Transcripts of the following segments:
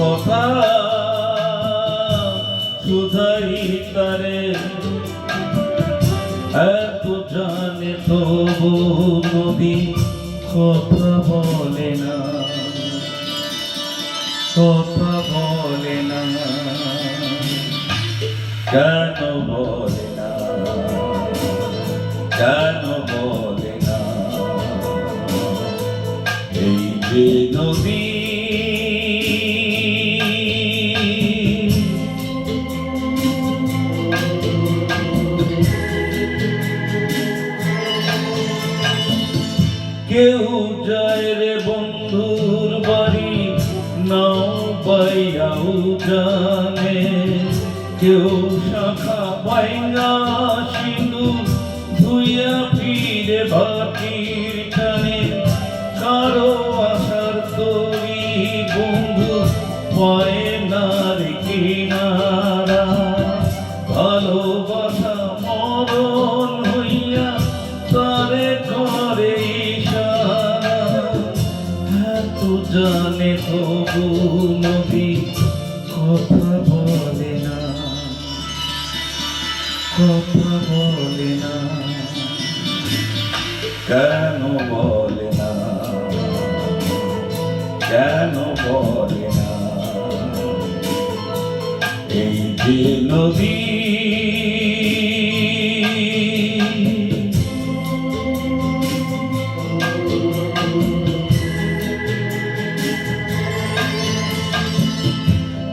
কথা শুধাই তারে এত জানে তবু নদী কথা বলে না, কথা বলে না, কেন বলে না, কেন বলে না? এই যে নদী কেউ যায় রে বন্ধুর বাড়ি নাও পাইয়াও জানে, কেউ শাখা পাইয়া সিঁদুর ধুইয়া ফিরে ভাটির টানে, কারো আশার তরি বন্ধু পায় না রে কিনারা, ভালোবাসা মরণ হইয়া তারে করে ইশারা, এত জানে তবু নদী কথা বলে না, কথা বলে না, কেন বলে না, কেন বলে না? এই যে নদী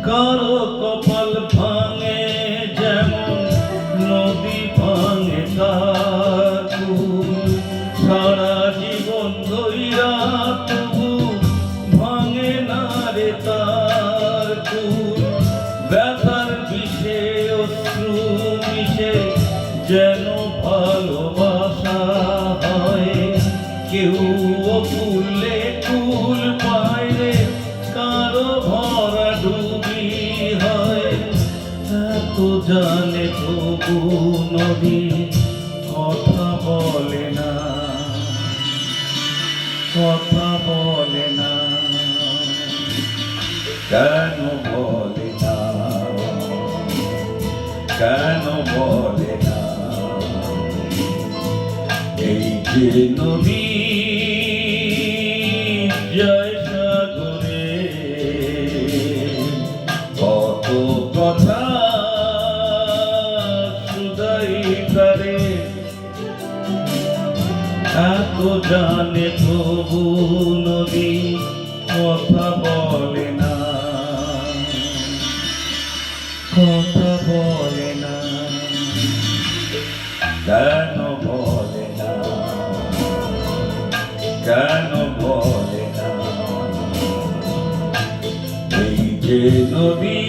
কারো কপাল ভাঙে যেমন নদী ভাঙে তার কুল, সারা জীবন ধইরা তবু ভাঙে না রে তার কুল, ব্যথার বিষে অশ্রু মিশে যেন ভালোবাসা হয়, কেউ অকুলে কুল পায় রে কারো ভরা ডুবি হয়, এত জানে তবু নদী কথা বলে না, কথা বলে না, কেন বলে না, কেন বলে না? এই যে নদী জয় সাগরে কত কথা শুধাই তারে, এত জানে তবু নদী কথা বলে না, কথা বলে না, কেন বলে না, কেন বলে না? এই যে নদী